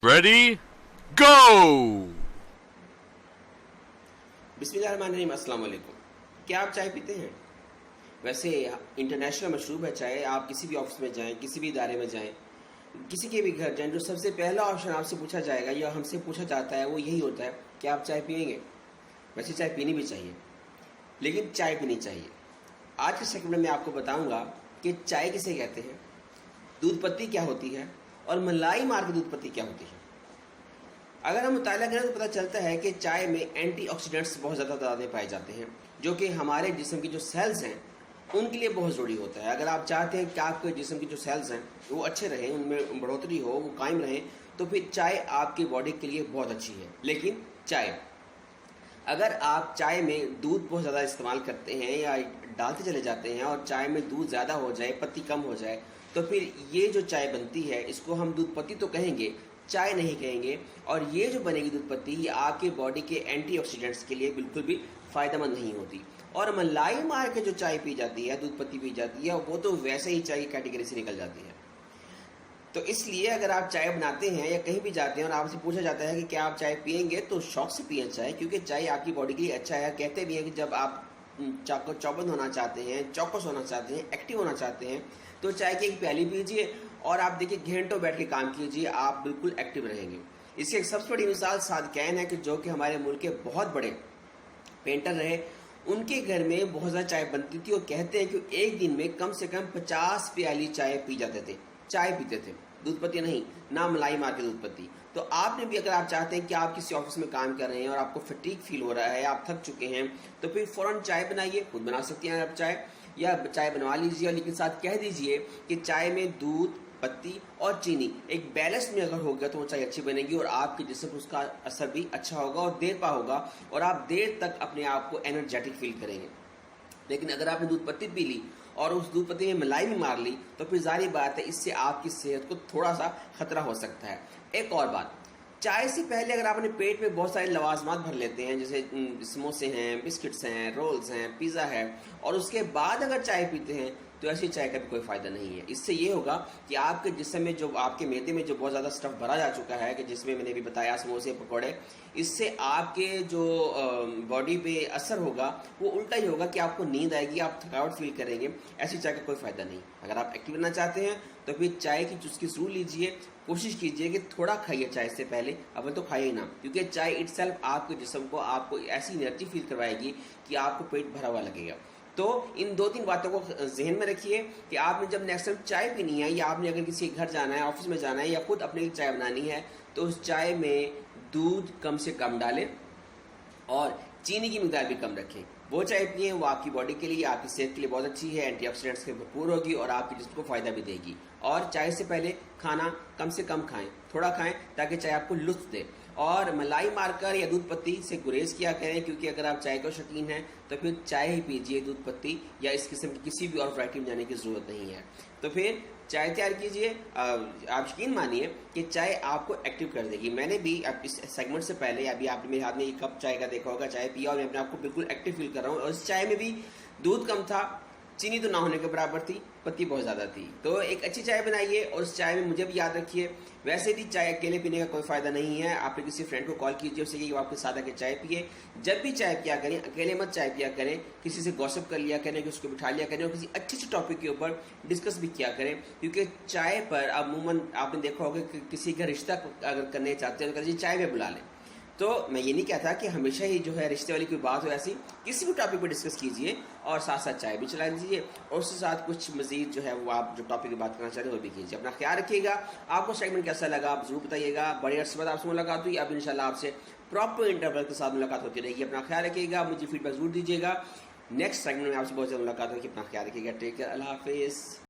Ready? Go! बिस्मिल्लाहिर्रहमानिर्रहीम। अस्सलाम वालेकुम। क्या आप चाय पीते हैं? वैसे इंटरनेशनल मशरूब है चाय। आप किसी भी ऑफिस में जाएं, किसी भी इदारे में जाएं, किसी के भी घर जाएं, जो सबसे पहला ऑप्शन आपसे पूछा जाएगा या हमसे पूछा जाता है वो यही होता है कि आप चाय पिएंगे। वैसे चाय पीनी भी चाहिए, लेकिन चाय पीनी चाहिए। आज के सेगमेंट में मैं आपको बताऊंगा कि चाय किसे कहते हैं, दूध पत्ती क्या होती है और मलाई मार की दूध पत्ती क्या होती है। अगर हम मुताला करें तो पता चलता है कि चाय में एंटीऑक्सीडेंट्स बहुत ज़्यादा तादाद में पाए जाते हैं, जो कि हमारे जिस्म की जो सेल्स हैं उनके लिए बहुत ज़रूरी होता है। अगर आप चाहते हैं कि आपके जिस्म की जो सेल्स हैं वो अच्छे रहें, उनमें बढ़ोतरी हो, वो कायम रहें, तो फिर चाय आपकी बॉडी के लिए बहुत अच्छी है। लेकिन अगर आप चाय में दूध बहुत ज़्यादा इस्तेमाल करते हैं या डालते चले जाते हैं और चाय में दूध ज़्यादा हो जाए, पत्ती कम हो जाए, तो फिर ये जो चाय बनती है इसको हम दूध पत्ती तो कहेंगे, चाय नहीं कहेंगे। और ये जो बनेगी दूध पत्ती, ये आपके बॉडी के एंटीऑक्सीडेंट्स के लिए बिल्कुल भी फ़ायदेमंद नहीं होती। और मलाई मार के जो चाय पी जाती है, दूध पत्ती पी जाती है, वो तो वैसे ही चाय की कैटेगरी से निकल जाती है। तो इसलिए अगर आप चाय बनाते हैं या कहीं भी जाते हैं और आपसे पूछा जाता है कि क्या आप चाय पिएंगे, तो शौक से पिए चाय, क्योंकि चाय आपकी बॉडी के लिए अच्छा है। कहते भी हैं कि जब आप चौबंद होना चाहते हैं, चौकस होना चाहते हैं, एक्टिव होना चाहते हैं, तो चाय की एक प्याली पीजिए और आप देखिए घंटों बैठ के काम कीजिए, आप बिल्कुल एक्टिव रहेंगे। इसकी एक सबसे बड़ी मिसाल साद कैन है कि जो कि हमारे मुल्क के बहुत बड़े पेंटर रहे, उनके घर में बहुत ज़्यादा चाय बनती थी और कहते हैं कि एक दिन में कम से कम 50 प्याली चाय पी जाते थे। चाय पीते थे, दूध पत्ती नहीं, ना मलाई मार के दूध पत्ती। तो आपने भी, अगर आप चाहते हैं कि आप किसी ऑफिस में काम कर रहे हैं और आपको फटीग फील हो रहा है, आप थक चुके हैं, तो फिर फ़ौरन चाय बनाइए। खुद बना सकती हैं आप चाय, या चाय बनवा लीजिए, लेकिन साथ कह दीजिए कि चाय में दूध, पत्ती और चीनी एक बैलेंस में अगर हो गया तो वो चाय अच्छी बनेगी और आपके जिस्म पर उसका असर भी अच्छा होगा और देर पा होगा और आप देर तक अपने आप को एनर्जेटिक फील करेंगे। लेकिन अगर आपने दूध पत्ती पी ली और उस दूध पत्ती में मलाई भी मार ली, तो फिर जारी बात है इससे आपकी सेहत को थोड़ा सा खतरा हो सकता है। एक और बात, चाय से पहले अगर आप अपने पेट में बहुत सारे लवाजमात भर लेते हैं, जैसे समोसे हैं, बिस्किट्स हैं, रोल्स हैं, पिज़्ज़ा है, और उसके बाद अगर चाय पीते हैं, तो ऐसी चाय का भी कोई फ़ायदा नहीं है। इससे ये होगा कि आपके जिस्म में, जो आपके मैदे में जो बहुत ज़्यादा स्टफ़ भरा जा चुका है, कि जिसमें मैंने भी बताया समोसे, पकौड़े, इससे आपके जो बॉडी पे असर होगा वो उल्टा ही होगा कि आपको नींद आएगी, आप थकावट फील करेंगे। ऐसी चाय का कोई फ़ायदा नहीं। अगर आप एक्टिव बनना चाहते हैं तो फिर चाय की चुस्की ज़रूर लीजिए। कोशिश कीजिए कि थोड़ा खाइए चाय से पहले, अब तो खाइए ना, क्योंकि चाय इटसेल्फ आपके जिस्म को, आपको ऐसी एनर्जी फील करवाएगी कि आपको पेट भरा हुआ लगेगा। तो इन 2-3 बातों को जहन में रखिए कि आपने जब नेक्स्ट टाइम चाय पीनी है, या आपने अगर किसी घर जाना है, ऑफिस में जाना है, या खुद अपने लिए चाय बनानी है, तो उस चाय में दूध कम से कम डालें और चीनी की मिकदार भी कम रखें। वो चाय पिए, वो आपकी बॉडी के लिए, आपकी सेहत के लिए बहुत अच्छी है, एंटीऑक्सीडेंट्स से भरपूर होगी और आपके जिस्म को फ़ायदा भी देगी। और चाय से पहले खाना कम से कम खाएं, थोड़ा खाएं, ताकि चाय आपको लुत्फ़ दे। और मलाई मारकर या दूध पत्ती से गुरेज किया करें, क्योंकि अगर आप चाय का शौकीन हैं तो फिर चाय ही पीजिए, दूध पत्ती या इस किस्म की किसी भी और वैरायटी में जाने की ज़रूरत नहीं है। तो फिर चाय तैयार कीजिए। आप यकीन मानिए कि चाय आपको एक्टिव कर देगी। मैंने भी अब इस सेगमेंट से पहले, अभी आपने मेरे हाथ में एक कप चाय का देखा होगा, चाय पिया और मैं अपने आप को बिल्कुल एक्टिव फील कर रहा हूँ। और इस चाय में भी दूध कम था, चीनी तो ना होने के बराबर थी, पत्ती बहुत ज़्यादा थी। तो एक अच्छी चाय बनाइए और उस चाय में मुझे भी याद रखिए, वैसे भी चाय अकेले पीने का कोई फ़ायदा नहीं है। आप किसी फ्रेंड को कॉल कीजिए, उससे कि वो आपके साथ आके चाय पिए। जब भी चाय पिया करें, अकेले मत चाय पिया करें, किसी से गॉसिप कर लिया करें, कि उसको बिठा लिया करें और किसी अच्छे से टॉपिक के ऊपर डिस्कस भी किया करें। क्योंकि चाय पर अमूमन आपने देखा होगा कि किसी का रिश्ता अगर करने चाहते हैं तो कहिए चाय में बुला लें। तो मैं ये नहीं कहता कि हमेशा ही जो है रिश्ते वाली कोई बात हो, ऐसी किसी भी टॉपिक पर डिस्कस कीजिए और साथ साथ चाय भी चला लीजिए और उसके साथ कुछ मजीद जो है वो आप जो टॉपिक की बात करना चाहते हैं वो भी कीजिए। अपना ख्याल रखिएगा। आपको सेगमेंट कैसा लगा आप जरूर बताइएगा। बड़े अरसे बाद आपसे मुलाकात हुई, अब इंशाल्लाह आपसे प्रॉपर इंटरवल के साथ मुलाकात होती रहेगी। अपना ख्याल रखिएगा, मुझे फीडबैक जरूर दीजिएगा। नेक्स्ट सेगमेंट में आपसे बहुत ज़्यादा मुलाकात होगी। अपना ख्याल रखिएगा। टेक केयर, अल्लाह हाफिज़।